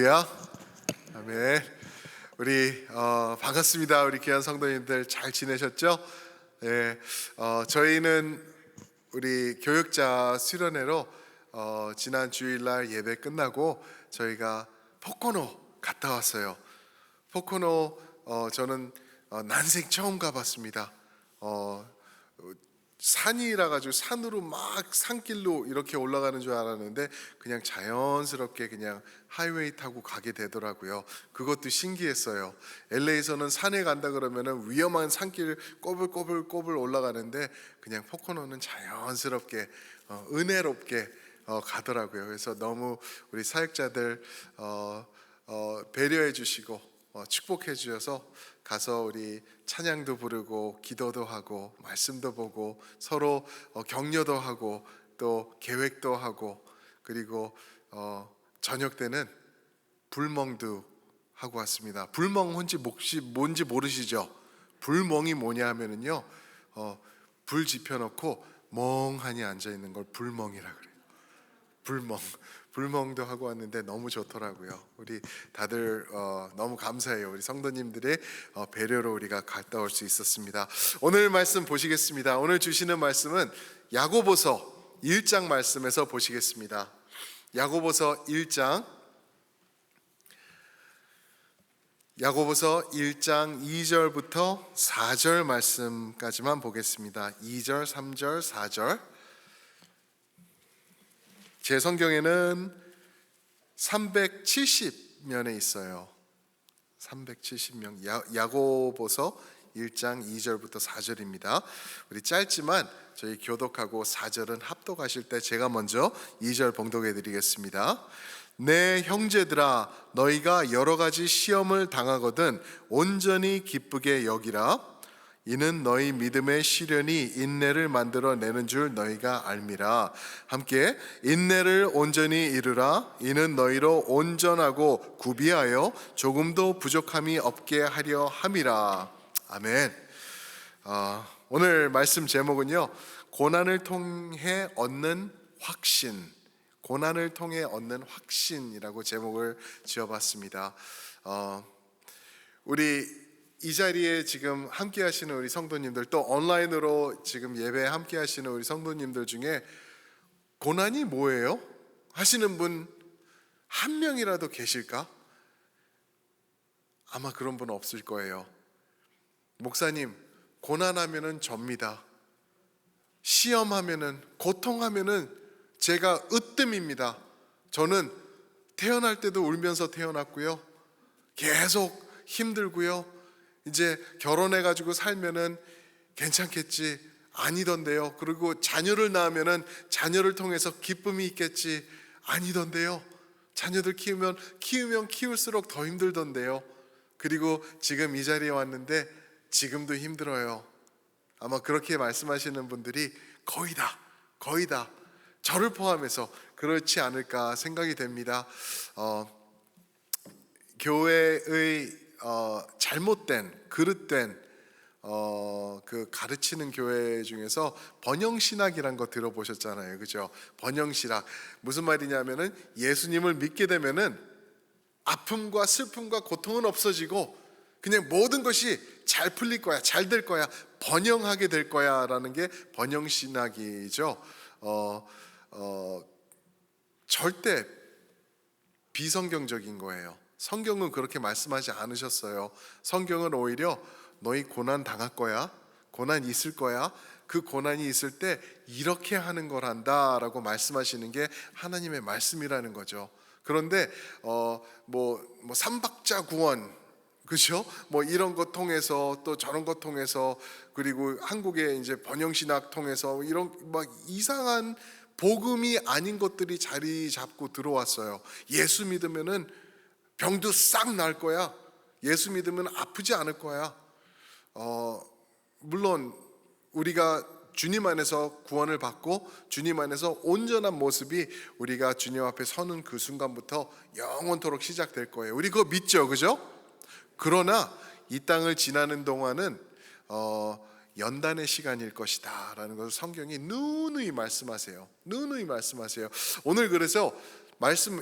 야, 아멘. 우리 반갑습니다. 우리 귀한 성도님들 잘 지내셨죠? 네, 저희는 우리 교육자 수련회로 지난 주일날 예배 끝나고 저희가 포코노 갔다 왔어요. 포코노 저는 난생 처음 가봤습니다. 산이라 가지고 산으로 막 산길로 이렇게 올라가는 줄 알았는데 그냥 자연스럽게 그냥 하이웨이 타고 가게 되더라고요. 그것도 신기했어요. LA에서는 산에 간다 그러면은 위험한 산길 꼬불꼬불 올라가는데 그냥 포코노는 자연스럽게 은혜롭게 가더라고요. 그래서 너무 우리 사역자들 배려해 주시고 축복해 주셔서 가서 우리 찬양도 부르고 기도도 하고 말씀도 보고 서로 격려도 하고 또 계획도 하고 그리고 저녁 때는 불멍도 하고 왔습니다. 불멍 뭔지 모르시죠? 불멍이 뭐냐 하면은요 불 지펴놓고 멍하니 앉아 있는 걸 불멍이라 그래요. 불멍도 하고 왔는데 너무 좋더라고요. 우리 다들 너무 감사해요. 우리 성도님들의 배려로 우리가 갔다 올 수 있었습니다. 오늘 말씀 보시겠습니다. 오늘 주시는 말씀은 야고보서 1장 말씀에서 보시겠습니다. 야고보서 1장 2절부터 4절 말씀까지만 보겠습니다. 2절, 3절, 4절. 제 성경에는 370면에 있어요. 370면. 야고보서 1장 2절부터 4절입니다. 우리 짧지만 저희 교독하고 4절은 합독하실 때 제가 먼저 2절 봉독해 드리겠습니다. 내 형제들아, 너희가 여러 가지 시험을 당하거든 온전히 기쁘게 여기라. 이는 너희 믿음의 시련이 인내를 만들어내는 줄 너희가 알미라. 함께 인내를 온전히 이루라. 이는 너희로 온전하고 구비하여 조금도 부족함이 없게 하려 함이라. 아멘. 오늘 말씀 제목은요, 고난을 통해 얻는 확신, 고난을 통해 얻는 확신이라고 제목을 지어봤습니다. 우리 이 자리에 지금 함께 하시는 우리 성도님들, 또 온라인으로 지금 예배 함께 하시는 우리 성도님들 중에 고난이 뭐예요? 하시는 분 한 명이라도 계실까? 아마 그런 분 없을 거예요. 목사님, 고난하면은 접니다. 시험하면은, 고통하면은 제가 으뜸입니다. 저는 태어날 때도 울면서 태어났고요. 계속 힘들고요. 이제 결혼해가지고 살면은 괜찮겠지, 아니던데요. 그리고 자녀를 낳으면은 자녀를 통해서 기쁨이 있겠지, 아니던데요. 자녀들 키우면 키울수록 더 힘들던데요. 그리고 지금 이 자리에 왔는데 지금도 힘들어요. 아마 그렇게 말씀하시는 분들이 거의 다 저를 포함해서 그렇지 않을까 생각이 됩니다. 교회의 잘못된, 그릇된 그 가르치는 교회 중에서 번영신학이란 거 들어보셨잖아요, 그죠? 번영신학 무슨 말이냐면은 예수님을 믿게 되면은 아픔과 슬픔과 고통은 없어지고 그냥 모든 것이 잘 풀릴 거야, 잘 될 거야, 번영하게 될 거야라는 게 번영신학이죠. 절대 비성경적인 거예요. 성경은 그렇게 말씀하지 않으셨어요. 성경은 오히려 너희 고난 당할 거야, 고난 있을 거야, 그 고난이 있을 때 이렇게 하는 거란다 라고 말씀하시는 게 하나님의 말씀이라는 거죠. 그런데 뭐 삼박자 구원, 그렇죠? 뭐 이런 것 통해서 또 저런 것 통해서, 그리고 한국의 이제 번영신학 통해서 이런 막 이상한 복음이 아닌 것들이 자리 잡고 들어왔어요. 예수 믿으면은 병도 싹 날 거야. 예수 믿으면 아프지 않을 거야. 물론 우리가 주님 안에서 구원을 받고 주님 안에서 온전한 모습이 우리가 주님 앞에 서는 그 순간부터 영원토록 시작될 거예요. 우리 그거 믿죠, 그죠? 그러나 이 땅을 지나는 동안은 연단의 시간일 것이다 라는 것을 성경이 누누이 말씀하세요. 오늘 그래서 말씀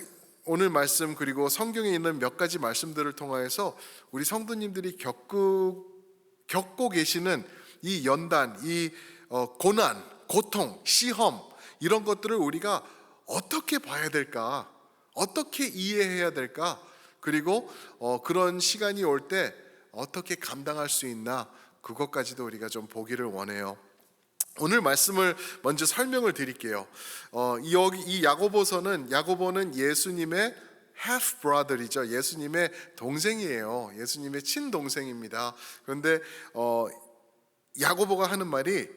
오늘 말씀 그리고 성경에 있는 몇 가지 말씀들을 통하여서 우리 성도님들이 겪고 계시는 이 연단, 이 고난, 고통, 시험 이런 것들을 우리가 어떻게 봐야 될까? 어떻게 이해해야 될까? 그리고 그런 시간이 올 때 어떻게 감당할 수 있나? 그것까지도 우리가 좀 보기를 원해요. 오늘 말씀을 먼저 설명을 드릴게요. 이 야고보는 예수님의 half brother이죠. 예수님의 동생이에요. 예수님의 친동생입니다. 그런데 야고보가 하는 말이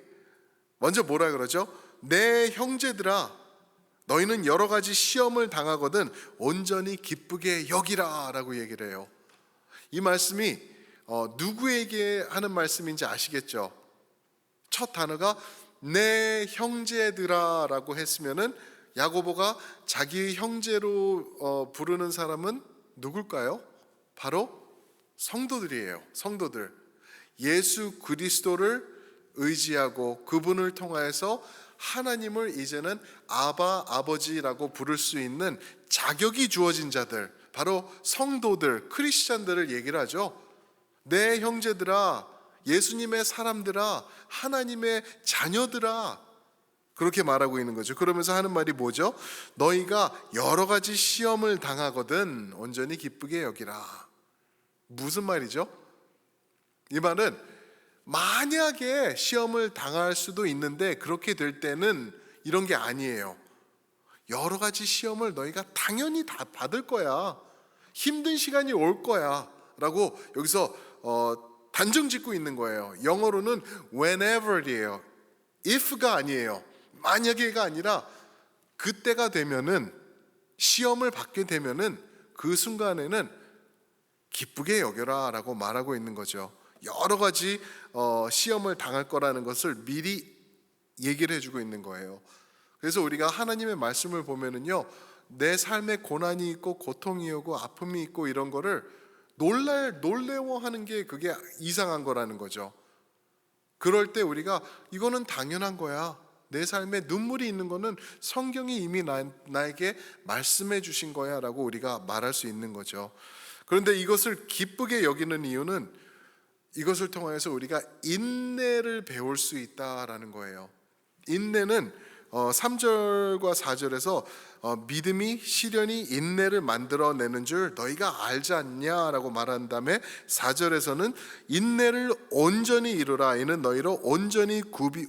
먼저 뭐라 그러죠? 내 형제들아, 너희는 여러 가지 시험을 당하거든 온전히 기쁘게 여기라라고 얘기를 해요. 이 말씀이 누구에게 하는 말씀인지 아시겠죠? 첫 단어가 내 형제들아라고 했으면은 야고보가 자기의 형제로 부르는 사람은 누굴까요? 바로 성도들이에요. 성도들. 예수 그리스도를 의지하고 그분을 통하여서 하나님을 이제는 아버지라고 부를 수 있는 자격이 주어진 자들, 바로 성도들, 크리스찬들을 얘기를 하죠. 내 형제들아, 예수님의 사람들아, 하나님의 자녀들아, 그렇게 말하고 있는 거죠. 그러면서 하는 말이 뭐죠? 너희가 여러 가지 시험을 당하거든 온전히 기쁘게 여기라. 무슨 말이죠? 이 말은 만약에 시험을 당할 수도 있는데 그렇게 될 때는 이런 게 아니에요. 여러 가지 시험을 너희가 당연히 다 받을 거야. 힘든 시간이 올 거야 라고 여기서 단정 짓고 있는 거예요. 영어로는 whenever이에요. if가 아니에요. 만약에가 아니라 그때가 되면은, 시험을 받게 되면은 그 순간에는 기쁘게 여겨라 라고 말하고 있는 거죠. 여러 가지 시험을 당할 거라는 것을 미리 얘기를 해주고 있는 거예요. 그래서 우리가 하나님의 말씀을 보면은요, 내 삶에 고난이 있고 고통이 오고 아픔이 있고 이런 거를 놀래워하는 게 그게 이상한 거라는 거죠. 그럴 때 우리가 이거는 당연한 거야. 내 삶에 눈물이 있는 거는 성경이 이미 나에게 말씀해 주신 거야 라고 우리가 말할 수 있는 거죠. 그런데 이것을 기쁘게 여기는 이유는 이것을 통해서 우리가 인내를 배울 수 있다라는 거예요. 인내는 3절과 4절에서 믿음이 시련이 인내를 만들어내는 줄 너희가 알지 않냐라고 말한 다음에 4절에서는 인내를 온전히 이루라. 이는 너희로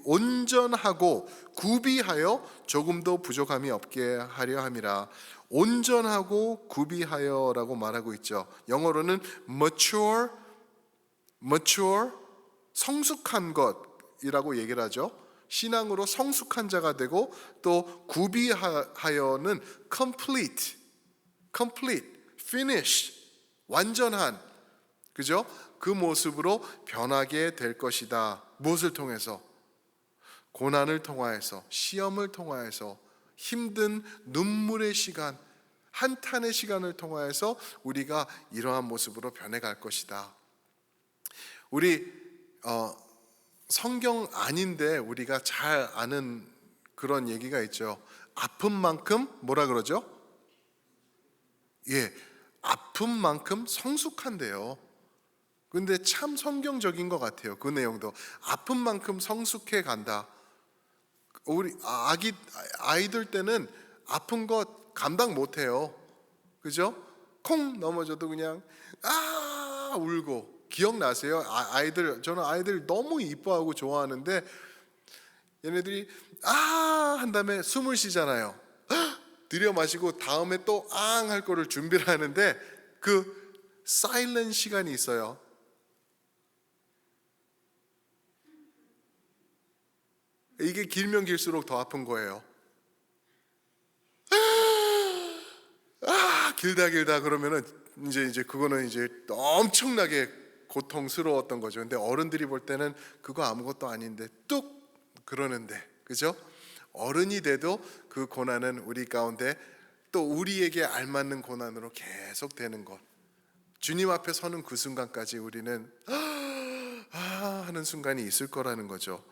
온전하고 구비하여 조금도 부족함이 없게 하려 함이라. 온전하고 구비하여라고 말하고 있죠. 영어로는 mature, 성숙한 것이라고 얘기를 하죠. 신앙으로 성숙한 자가 되고 또 구비하여는 complete, finish, 완전한, 그죠? 그 모습으로 변하게 될 것이다. 무엇을 통해서? 고난을 통하여서, 시험을 통하여서, 힘든 눈물의 시간, 한탄의 시간을 통하여서 우리가 이러한 모습으로 변해갈 것이다. 우리 성경 아닌데 우리가 잘 아는 그런 얘기가 있죠. 아픈 만큼 뭐라 그러죠? 아픈 만큼 성숙한데요. 근데 참 성경적인 것 같아요. 그 내용도 아픈 만큼 성숙해 간다. 우리 아이들 때는 아픈 것 감당 못해요. 그죠? 콩 넘어져도 그냥 울고. 기억나세요? 저는 아이들 너무 이뻐하고 좋아하는데 얘네들이 한 다음에 숨을 쉬잖아요. 들여 마시고 다음에 또 할 거를 준비를 하는데 그 사일런트 시간이 있어요. 이게 길면 길수록 더 아픈 거예요. 길다 그러면은 이제 그거는 이제 엄청나게 고통스러웠던 거죠. 근데 어른들이 볼 때는 그거 아무것도 아닌데 뚝 그러는데, 그죠? 어른이 돼도 그 고난은 우리 가운데 또 우리에게 알맞는 고난으로 계속 되는 것. 주님 앞에 서는 그 순간까지 우리는 하는 순간이 있을 거라는 거죠.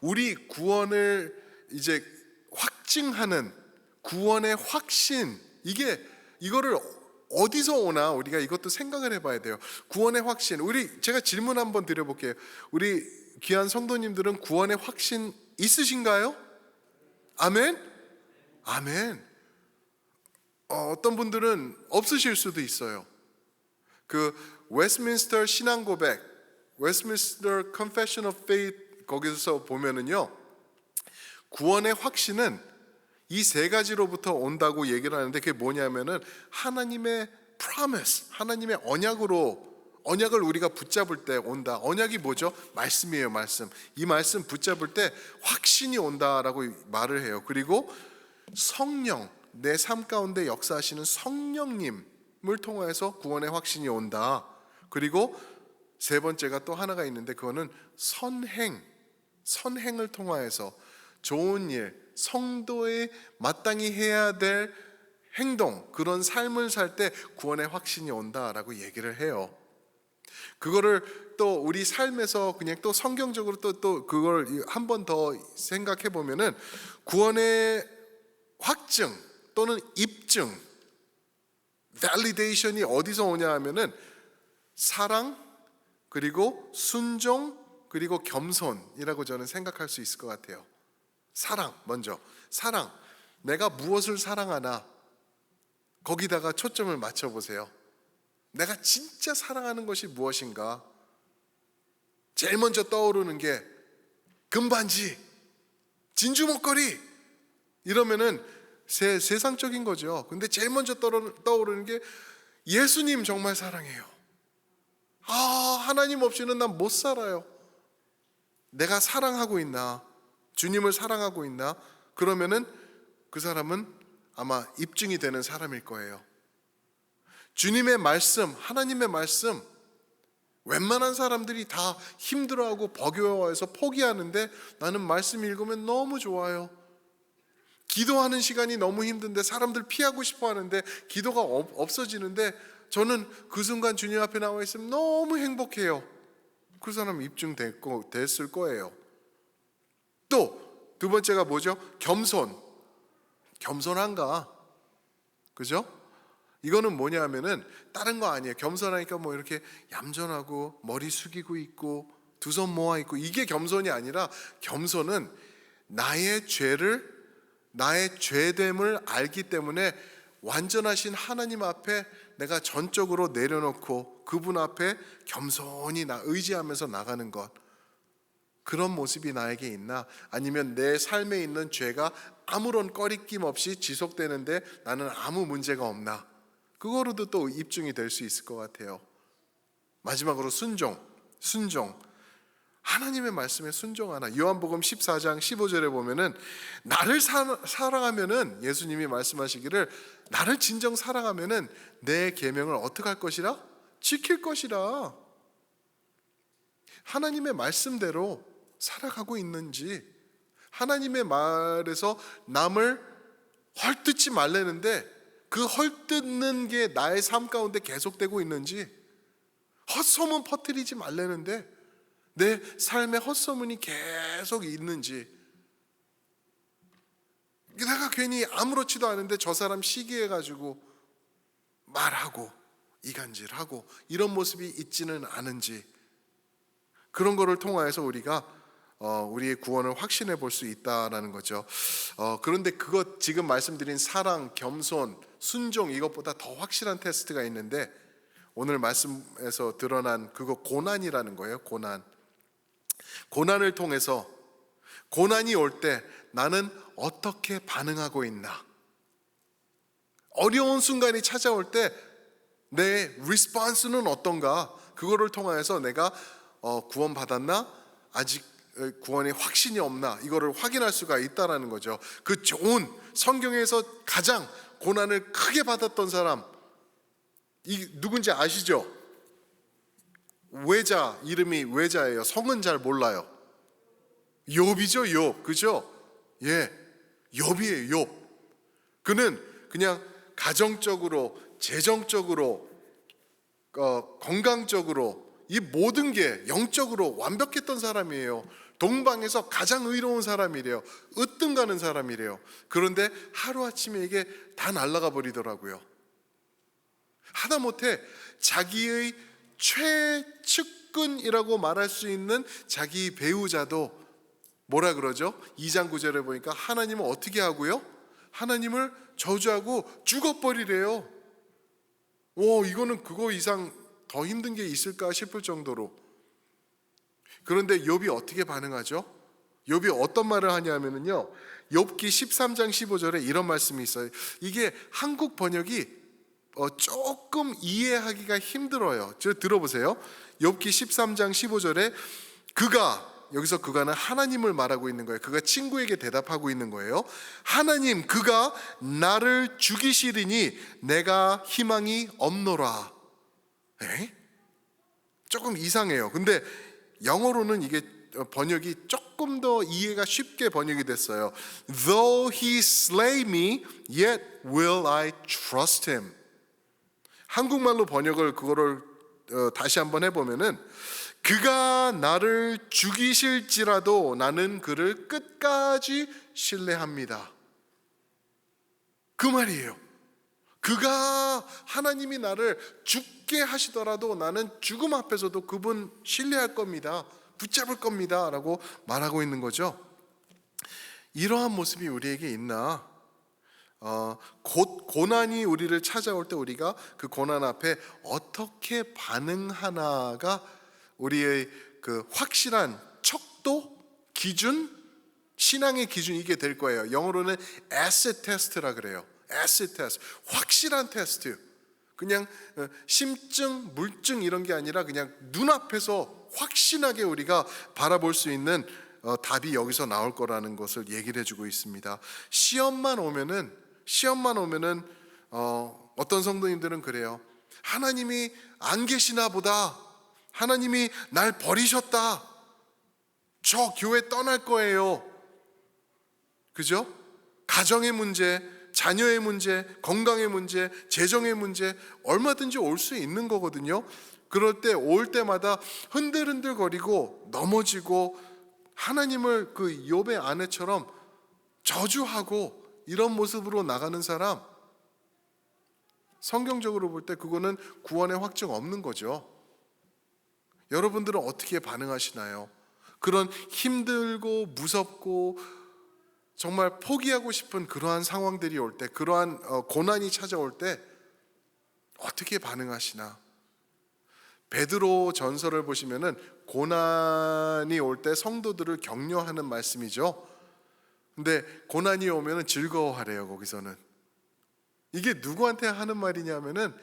우리 구원을 이제 확증하는 구원의 확신, 이거를 어디서 오나 우리가 이것도 생각을 해봐야 돼요. 구원의 확신. 제가 질문 한번 드려볼게요. 우리 귀한 성도님들은 구원의 확신 있으신가요? 아멘? 아멘. 어떤 분들은 없으실 수도 있어요. 그 웨스트민스터 신앙 고백, 웨스트민스터 Confession of Faith 거기서 보면은요, 구원의 확신은 이 세 가지로부터 온다고 얘기를 하는데, 그게 뭐냐면은 하나님의 promise, 하나님의 언약을 우리가 붙잡을 때 온다. 언약이 뭐죠? 말씀이에요, 말씀. 이 말씀 붙잡을 때 확신이 온다라고 말을 해요. 그리고 성령, 내 삶 가운데 역사하시는 성령님을 통해서 구원의 확신이 온다. 그리고 세 번째가 또 하나가 있는데, 그거는 선행을 통하여서 좋은 일, 성도의 마땅히 해야 될 행동, 그런 삶을 살 때 구원의 확신이 온다라고 얘기를 해요. 그거를 또 우리 삶에서 그냥 또 성경적으로 또 그걸 한 번 더 생각해 보면은, 구원의 확증 또는 입증, validation이 어디서 오냐 하면은 사랑, 그리고 순종, 그리고 겸손이라고 저는 생각할 수 있을 것 같아요. 사랑, 먼저 사랑. 내가 무엇을 사랑하나, 거기다가 초점을 맞춰보세요. 내가 진짜 사랑하는 것이 무엇인가? 제일 먼저 떠오르는 게 금반지, 진주 목걸이 이러면은 세상적인 거죠. 근데 제일 먼저 떠오르는 게 예수님 정말 사랑해요. 하나님 없이는 난 못 살아요. 내가 사랑하고 있나? 주님을 사랑하고 있나? 그러면은 그 사람은 아마 입증이 되는 사람일 거예요. 주님의 말씀, 하나님의 말씀, 웬만한 사람들이 다 힘들어하고 버거워해서 포기하는데, 나는 말씀 읽으면 너무 좋아요. 기도하는 시간이 너무 힘든데 사람들 피하고 싶어 하는데 기도가 없어지는데, 저는 그 순간 주님 앞에 나와 있으면 너무 행복해요. 그 사람 입증됐을 거예요. 또 두 번째가 뭐죠? 겸손한가? 그죠? 이거는 뭐냐 하면은 다른 거 아니에요. 겸손하니까 뭐 이렇게 얌전하고 머리 숙이고 있고 두 손 모아 있고, 이게 겸손이 아니라, 겸손은 나의 죄됨을 알기 때문에 완전하신 하나님 앞에 내가 전적으로 내려놓고 그분 앞에 겸손히 의지하면서 나가는 것. 그런 모습이 나에게 있나? 아니면 내 삶에 있는 죄가 아무런 꺼리낌 없이 지속되는데 나는 아무 문제가 없나? 그거로도 또 입증이 될 수 있을 것 같아요. 마지막으로 순종. 하나님의 말씀에 순종하나. 요한복음 14장 15절에 보면은, 나를 사랑하면은, 예수님이 말씀하시기를, 나를 진정 사랑하면은 내 계명을 어떻게 할 것이라? 지킬 것이라. 하나님의 말씀대로 살아가고 있는지, 하나님의 말에서 남을 헐뜯지 말라는데 그 헐뜯는 게 나의 삶 가운데 계속되고 있는지, 헛소문 퍼뜨리지 말라는데 내 삶에 헛소문이 계속 있는지, 내가 괜히 아무렇지도 않은데 저 사람 시기해가지고 말하고 이간질하고 이런 모습이 있지는 않은지, 그런 거를 통하여서 우리가 우리의 구원을 확신해 볼 수 있다라는 거죠. 그런데 그것 지금 말씀드린 사랑, 겸손, 순종, 이것보다 더 확실한 테스트가 있는데, 오늘 말씀에서 드러난 그거 고난이라는 거예요. 고난을 통해서, 고난이 올 때 나는 어떻게 반응하고 있나? 어려운 순간이 찾아올 때 내 리스폰스는 어떤가? 그거를 통해서 내가 구원받았나? 아직 구원의 확신이 없나? 이거를 확인할 수가 있다라는 거죠. 그 좋은, 성경에서 가장 고난을 크게 받았던 사람, 이 누군지 아시죠? 외자, 이름이 외자예요. 성은 잘 몰라요. 욥이죠, 욥. 그죠? 예, 욥이에요, 욥. 그는 그냥 가정적으로, 재정적으로, 건강적으로, 이 모든 게 영적으로 완벽했던 사람이에요. 동방에서 가장 의로운 사람이래요. 으뜸 가는 사람이래요. 그런데 하루아침에 이게 다 날아가 버리더라고요. 하다못해 자기의 최측근이라고 말할 수 있는 자기 배우자도 뭐라 그러죠? 2장 9절에 보니까 하나님은 어떻게 하고요? 하나님을 저주하고 죽어버리래요. 이거는 그거 이상 더 힘든 게 있을까 싶을 정도로. 그런데 욥이 어떻게 반응하죠? 욥이 어떤 말을 하냐면요, 욥기 13장 15절에 이런 말씀이 있어요. 이게 한국 번역이 조금 이해하기가 힘들어요. 저 들어보세요. 욥기 13장 15절에 여기서 그가는 하나님을 말하고 있는 거예요. 그가 친구에게 대답하고 있는 거예요. 하나님, 그가 나를 죽이시리니 내가 희망이 없노라. 조금 이상해요. 근데 영어로는 이게 번역이 조금 더 이해가 쉽게 번역이 됐어요. Though he slay me, yet will I trust him. 한국말로 번역을 그거를 다시 한번 해보면은, 그가 나를 죽이실지라도 나는 그를 끝까지 신뢰합니다. 그 말이에요. 그가 하나님이 나를 죽게 하시더라도 나는 죽음 앞에서도 그분 신뢰할 겁니다. 붙잡을 겁니다. 라고 말하고 있는 거죠. 이러한 모습이 우리에게 있나? 곧 고난이 우리를 찾아올 때 우리가 그 고난 앞에 어떻게 반응하나가 우리의 그 확실한 척도, 기준, 신앙의 기준, 이게 될 거예요. 영어로는 acid test라 그래요. acid test, 확실한 테스트. 그냥 심증, 물증 이런 게 아니라 그냥 눈앞에서 확신하게 우리가 바라볼 수 있는 답이 여기서 나올 거라는 것을 얘기를 해주고 있습니다. 시험만 오면은 어떤 성도님들은 그래요. 하나님이 안 계시나 보다. 하나님이 날 버리셨다. 저 교회 떠날 거예요. 그죠? 가정의 문제, 자녀의 문제, 건강의 문제, 재정의 문제 얼마든지 올 수 있는 거거든요. 그럴 때 올 때마다 흔들흔들거리고 넘어지고 하나님을 그 욥의 아내처럼 저주하고 이런 모습으로 나가는 사람, 성경적으로 볼 때 그거는 구원의 확증 없는 거죠. 여러분들은 어떻게 반응하시나요? 그런 힘들고 무섭고 정말 포기하고 싶은 그러한 상황들이 올 때, 그러한 고난이 찾아올 때 어떻게 반응하시나? 베드로 전서를 보시면은 고난이 올 때 성도들을 격려하는 말씀이죠. 근데 고난이 오면은 즐거워하래요. 거기서는 이게 누구한테 하는 말이냐면은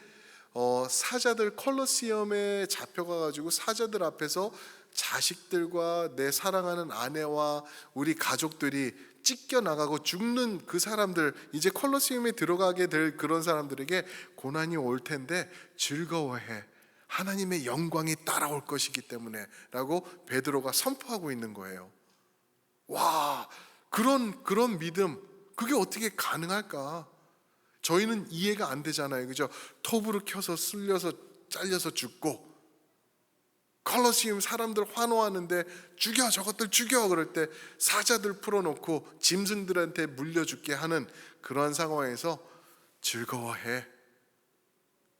사자들 콜로시엄에 잡혀가가지고 사자들 앞에서 자식들과 내 사랑하는 아내와 우리 가족들이 찢겨나가고 죽는 그 사람들, 이제 콜로시움에 들어가게 될 그런 사람들에게 고난이 올 텐데 즐거워해. 하나님의 영광이 따라올 것이기 때문에 라고 베드로가 선포하고 있는 거예요. 와, 그런 믿음, 그게 어떻게 가능할까? 저희는 이해가 안 되잖아요. 그죠? 톱으로 켜서 쓸려서 잘려서 죽고, 콜로시움 사람들 환호하는데 죽여, 저것들 죽여 그럴 때 사자들 풀어놓고 짐승들한테 물려 죽게 하는 그러한 상황에서 즐거워해.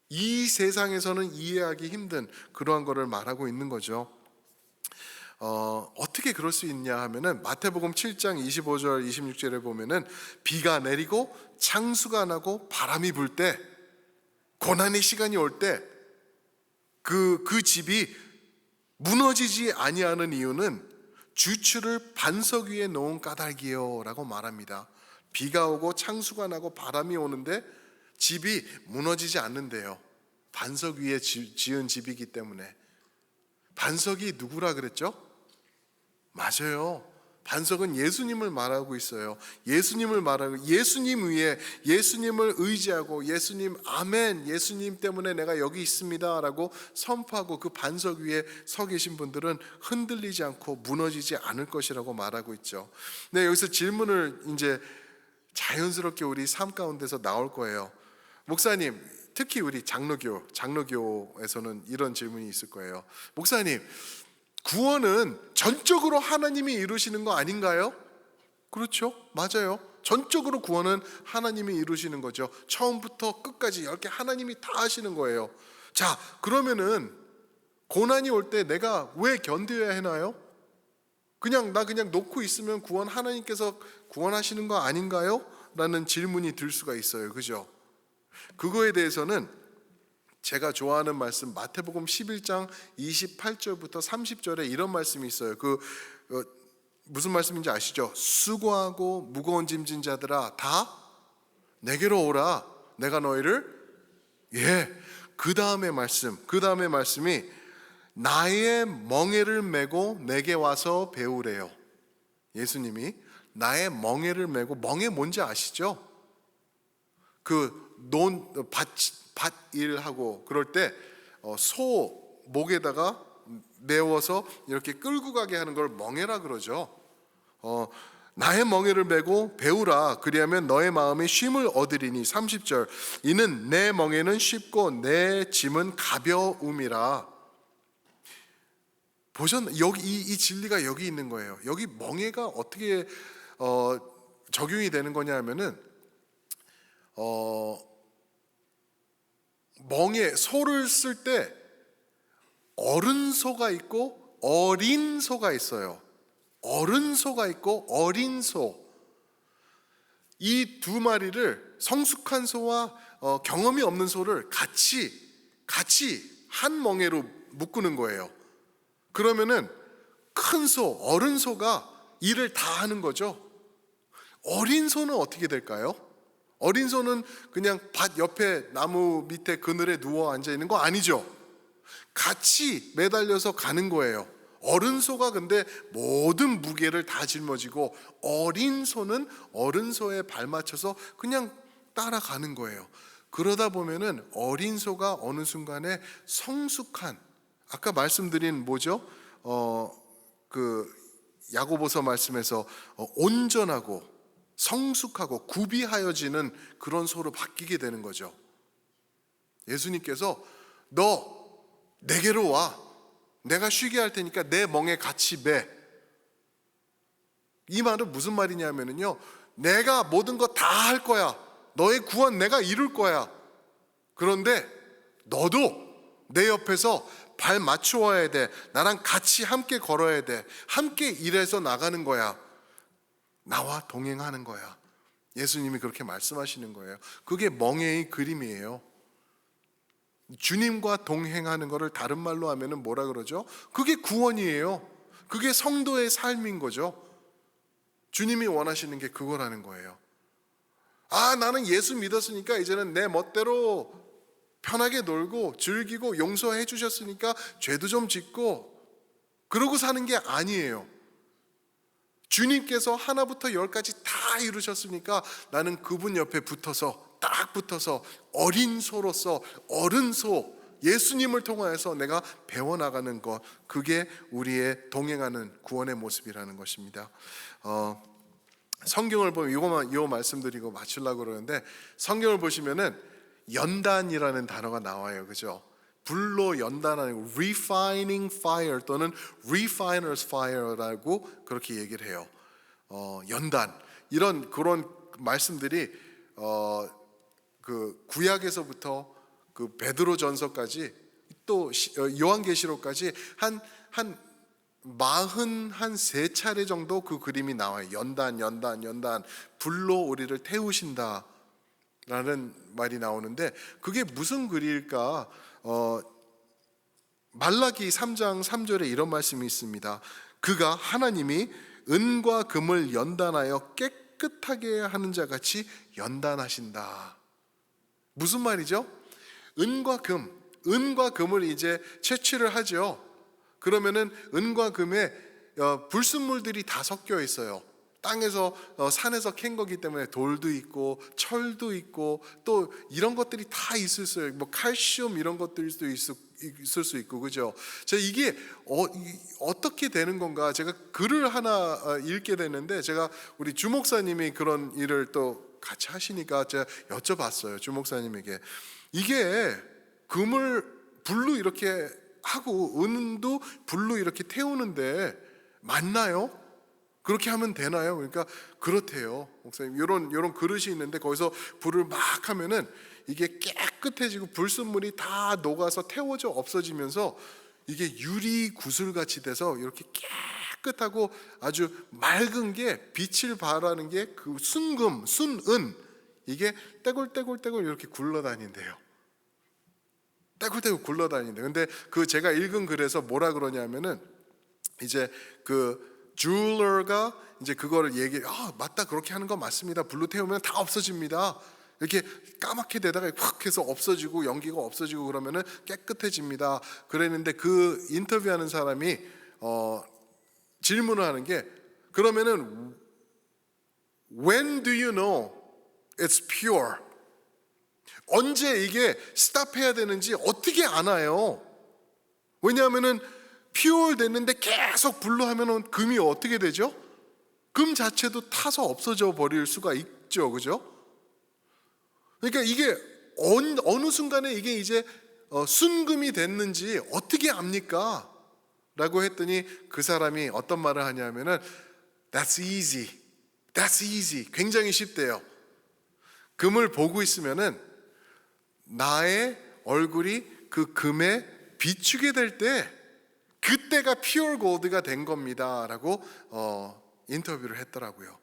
이 세상에서는 이해하기 힘든 그러한 거를 말하고 있는 거죠. 어떻게 그럴 수 있냐 하면은 마태복음 7장 25절 26절에 보면은 비가 내리고 창수가 나고 바람이 불 때, 고난의 시간이 올 때 그 집이 무너지지 아니하는 이유는 주추를 반석 위에 놓은 까닭이요 라고 말합니다. 비가 오고 창수가 나고 바람이 오는데 집이 무너지지 않는데요. 반석 위에 지은 집이기 때문에. 반석이 누구라 그랬죠? 맞아요. 반석은 예수님을 말하고 있어요. 예수님을 말하고, 예수님 위에, 예수님을 의지하고, 예수님 아멘, 예수님 때문에 내가 여기 있습니다 라고 선포하고 그 반석 위에 서 계신 분들은 흔들리지 않고 무너지지 않을 것이라고 말하고 있죠. 네, 여기서 질문을 이제 자연스럽게 우리 삶 가운데서 나올 거예요. 목사님, 특히 우리 장로교에서는 이런 질문이 있을 거예요. 목사님, 구원은 전적으로 하나님이 이루시는 거 아닌가요? 그렇죠? 맞아요. 전적으로 구원은 하나님이 이루시는 거죠. 처음부터 끝까지 이렇게 하나님이 다 하시는 거예요. 자, 그러면은 고난이 올 때 내가 왜 견뎌야 하나요? 그냥 놓고 있으면 구원 하나님께서 구원하시는 거 아닌가요? 라는 질문이 들 수가 있어요. 그죠? 그거에 대해서는 제가 좋아하는 말씀 마태복음 11장 28절부터 30절에 이런 말씀이 있어요. 무슨 말씀인지 아시죠? 수고하고 무거운 짐진 자들아 다 내게로 오라. 내가 너희를 그 다음에 말씀이 나의 멍에를 메고 내게 와서 배우래요. 예수님이 나의 멍에를 메고, 멍에 뭔지 아시죠? 밭일하고 그럴 때 소 목에다가 메워서 이렇게 끌고 가게 하는 걸 멍에라 그러죠. 나의 멍에를 메고 배우라. 그리하면 너의 마음이 쉼을 얻으리니. 30절 이는 내 멍에는 쉽고 내 짐은 가벼움이라. 보셨나요? 여기 이 진리가 여기 있는 거예요. 여기 멍에가 어떻게 적용이 되는 거냐 하면은 멍에 소를 쓸 때 어른 소가 있고 어린 소가 있어요. 어른 소가 있고 어린 소. 이 두 마리를 성숙한 소와 경험이 없는 소를 같이 한 멍에로 묶는 거예요. 그러면은 큰 소, 어른 소가 일을 다 하는 거죠. 어린 소는 어떻게 될까요? 어린 소는 그냥 밭 옆에 나무 밑에 그늘에 누워 앉아 있는 거 아니죠. 같이 매달려서 가는 거예요. 어른 소가 근데 모든 무게를 다 짊어지고 어린 소는 어른 소에 발맞춰서 그냥 따라가는 거예요. 그러다 보면은 어린 소가 어느 순간에 성숙한, 아까 말씀드린 뭐죠? 야고보서 말씀에서 온전하고 성숙하고 구비하여지는 그런 소로 바뀌게 되는 거죠. 예수님께서 너 내게로 와. 내가 쉬게 할 테니까 내 멍에 같이 매. 이 말은 무슨 말이냐면요, 내가 모든 거 다 할 거야. 너의 구원 내가 이룰 거야. 그런데 너도 내 옆에서 발 맞추어야 돼. 나랑 같이 함께 걸어야 돼. 함께 일해서 나가는 거야. 나와 동행하는 거야. 예수님이 그렇게 말씀하시는 거예요. 그게 멍에의 그림이에요. 주님과 동행하는 것을 다른 말로 하면은 뭐라 그러죠? 그게 구원이에요. 그게 성도의 삶인 거죠. 주님이 원하시는 게 그거라는 거예요. 나는 예수 믿었으니까 이제는 내 멋대로 편하게 놀고 즐기고 용서해 주셨으니까 죄도 좀 짓고 그러고 사는 게 아니에요. 주님께서 하나부터 열까지 다 이루셨으니까 나는 그분 옆에 딱 붙어서 어린 소로서 어른 소, 예수님을 통하여서 내가 배워나가는 것, 그게 우리의 동행하는 구원의 모습이라는 것입니다. 성경을 보면 이 말씀드리고 마치려고 그러는데, 성경을 보시면은 연단이라는 단어가 나와요. 그죠? 불로 연단하는 refining fire 또는 refiner's fire라고 그렇게 얘기를 해요. 연단, 그런 말씀들이 그 구약에서부터 그 베드로전서까지 또 요한계시록까지 한 43차례 정도 그 그림이 나와요. 연단, 불로 우리를 태우신다 라는 말이 나오는데, 그게 무슨 글일까? 말라기 3장 3절에 이런 말씀이 있습니다. 그가 하나님이 은과 금을 연단하여 깨끗하게 하는 자 같이 연단하신다. 무슨 말이죠? 은과 금을 이제 채취를 하죠. 그러면은 은과 금에 불순물들이 다 섞여 있어요. 땅에서 산에서 캔 거기 때문에 돌도 있고 철도 있고 또 이런 것들이 다 있을 수 있어요. 뭐 칼슘 이런 것들도 있을 수 있고, 그죠? 제가 이게 어떻게 되는 건가, 제가 글을 하나 읽게 됐는데, 제가 우리 주 목사님이 그런 일을 또 같이 하시니까 제가 여쭤봤어요. 주 목사님에게 이게 금을 불로 이렇게 하고 은도 불로 이렇게 태우는데 맞나요? 그렇게 하면 되나요? 그러니까 그렇대요. 목사님, 요런 그릇이 있는데 거기서 불을 막 하면은 이게 깨끗해지고 불순물이 다 녹아서 태워져 없어지면서 이게 유리 구슬같이 돼서 이렇게 깨끗하고 아주 맑은 게 빛을 발하는 게 그 순금, 순은 이게 떼굴떼굴떼굴 이렇게 굴러다닌대요. 떼굴떼굴 굴러다닌대. 근데 그 제가 읽은 글에서 뭐라 그러냐면은 이제 그 주얼러가 이제 그거를 맞다, 그렇게 하는 거 맞습니다. 불로 태우면 다 없어집니다. 이렇게 까맣게 되다가 확 해서 없어지고 연기가 없어지고 그러면은 깨끗해집니다. 그랬는데 그 인터뷰하는 사람이 질문을 하는 게, 그러면은 when do you know it's pure? 언제 이게 스탑해야 되는지 어떻게 아나요? 왜냐하면은 pure 됐는데 계속 불로 하면은 금이 어떻게 되죠? 금 자체도 타서 없어져 버릴 수가 있죠, 그죠? 그러니까 이게 어느 순간에 이게 이제 순금이 됐는지 어떻게 압니까? 라고 했더니 그 사람이 어떤 말을 하냐면은 That's easy. That's easy. 굉장히 쉽대요. 금을 보고 있으면은 나의 얼굴이 그 금에 비추게 될 때 그때가 pure gold가 된 겁니다. 라고 인터뷰를 했더라고요.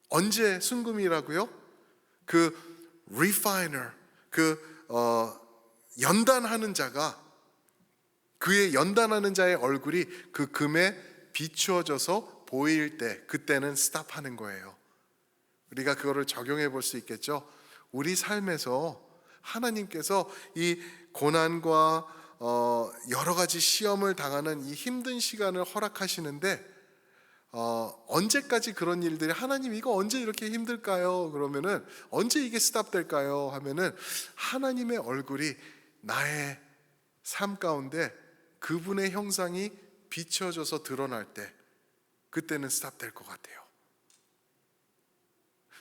언제 순금이라고요? 그 refiner, 연단하는 자가, 그의 연단하는 자의 얼굴이 그 금에 비추어져서 보일 때, 그때는 스탑하는 거예요. 우리가 그거를 적용해 볼 수 있겠죠. 우리 삶에서 하나님께서 이 고난과 여러 가지 시험을 당하는 이 힘든 시간을 허락하시는데 언제까지 그런 일들이, 하나님 이거 언제 이렇게 힘들까요? 그러면은 언제 이게 스탑될까요? 하면은 하나님의 얼굴이 나의 삶 가운데 그분의 형상이 비춰져서 드러날 때, 그때는 스탑될 것 같아요.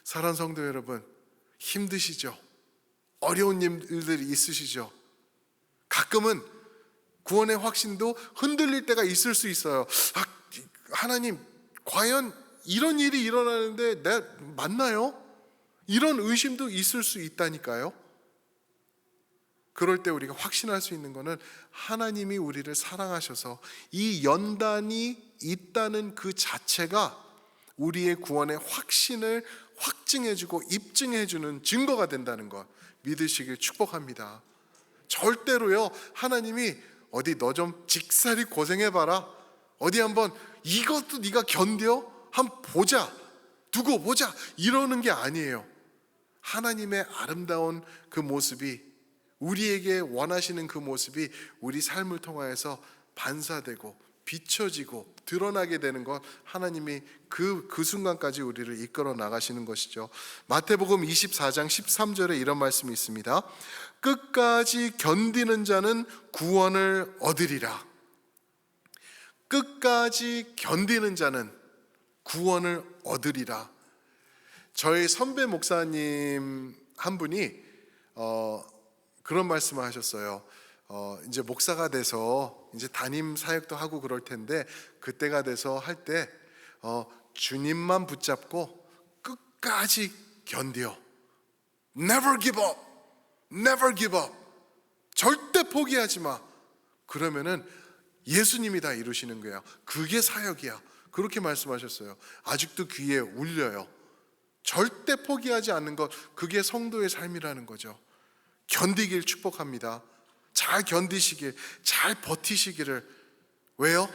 사랑하는 성도 여러분, 힘드시죠? 어려운 일들이 있으시죠? 가끔은 구원의 확신도 흔들릴 때가 있을 수 있어요. 하나님, 과연 이런 일이 일어나는데 내가 맞나요? 이런 의심도 있을 수 있다니까요. 그럴 때 우리가 확신할 수 있는 것은 하나님이 우리를 사랑하셔서 이 연단이 있다는 그 자체가 우리의 구원의 확신을 확증해주고 입증해주는 증거가 된다는 것 믿으시길 축복합니다. 절대로요, 하나님이 어디 너 좀 직살이 고생해봐라, 어디 한번 이것도 네가 견뎌? 한번 보자, 두고 보자, 이러는 게 아니에요. 하나님의 아름다운 그 모습이, 우리에게 원하시는 그 모습이 우리 삶을 통하여서 반사되고 비춰지고 드러나게 되는 것, 하나님이 그 순간까지 우리를 이끌어 나가시는 것이죠. 마태복음 24장 13절에 이런 말씀이 있습니다. 끝까지 견디는 자는 구원을 얻으리라. 끝까지 견디는 자는 구원을 얻으리라. 저희 선배 목사님 한 분이 그런 말씀을 하셨어요. 이제 목사가 돼서 이제 담임 사역도 하고 그럴 텐데, 그때가 돼서 할 때 주님만 붙잡고 끝까지 견뎌. Never give up. Never give up. 절대 포기하지 마. 그러면은 예수님이 다 이루시는 거야. 그게 사역이야. 그렇게 말씀하셨어요. 아직도 귀에 울려요. 절대 포기하지 않는 것, 그게 성도의 삶이라는 거죠. 견디길 축복합니다. 잘 견디시길, 잘 버티시기를. 왜요?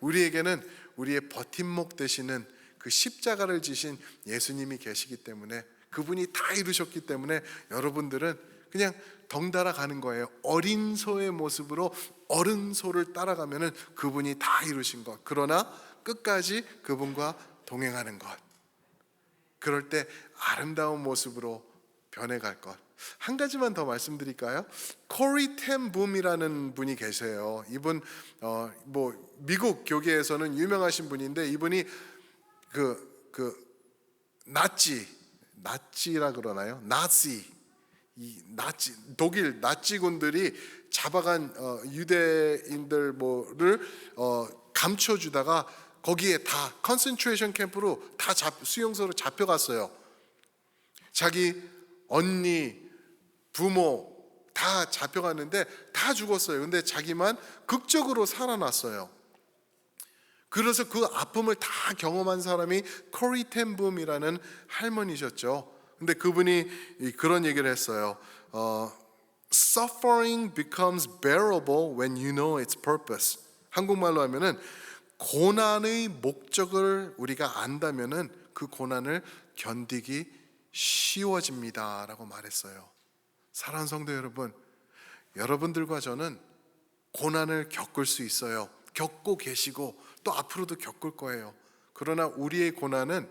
우리에게는 우리의 버팀목 되시는 그 십자가를 지신 예수님이 계시기 때문에, 그분이 다 이루셨기 때문에 여러분들은 그냥 덩달아 가는 거예요. 어린 소의 모습으로 어른 소를 따라가면은 그분이 다 이루신 것. 그러나 끝까지 그분과 동행하는 것. 그럴 때 아름다운 모습으로 변해갈 것. 한 가지만 더 말씀드릴까요? 코리 텐 붐이라는 분이 계세요. 이분 미국 교계에서는 유명하신 분인데, 이분이 나치라 그러나요? 나치 이 독일 나치군들이 잡아간 유대인들 뭐를 감춰주다가 거기에 다 컨센트레이션 캠프로 다 수용소로 잡혀갔어요. 자기 언니, 부모 다 잡혀갔는데 다 죽었어요. 근데 자기만 극적으로 살아났어요. 그래서 그 아픔을 다 경험한 사람이 코리 텐붐이라는 할머니셨죠. 근데 그분이 그런 얘기를 했어요. Suffering becomes bearable when you know its purpose. 한국말로 하면은 고난의 목적을 우리가 안다면은 그 고난을 견디기 쉬워집니다라고 말했어요. 사랑하는 성도 여러분, 여러분들과 저는 고난을 겪을 수 있어요. 겪고 계시고 또 앞으로도 겪을 거예요. 그러나 우리의 고난은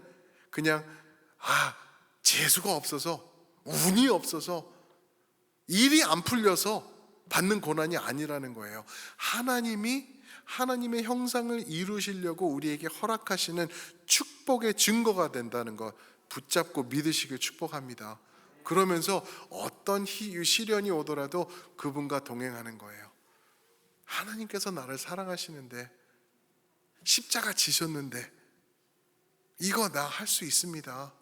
그냥 재수가 없어서, 운이 없어서, 일이 안 풀려서 받는 고난이 아니라는 거예요. 하나님의 형상을 이루시려고 우리에게 허락하시는 축복의 증거가 된다는 것 붙잡고 믿으시길 축복합니다. 그러면서 어떤 시련이 오더라도 그분과 동행하는 거예요. 하나님께서 나를 사랑하시는데, 십자가 지셨는데 이거 나 할 수 있습니다.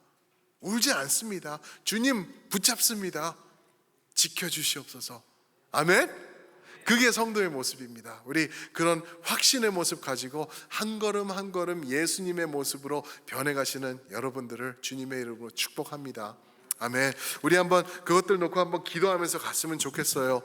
울지 않습니다. 주님 붙잡습니다. 지켜주시옵소서. 아멘. 그게 성도의 모습입니다. 우리 그런 확신의 모습 가지고 한 걸음 한 걸음 예수님의 모습으로 변해가시는 여러분들을 주님의 이름으로 축복합니다. 아멘. 우리 한번 그것들 놓고 한번 기도하면서 갔으면 좋겠어요.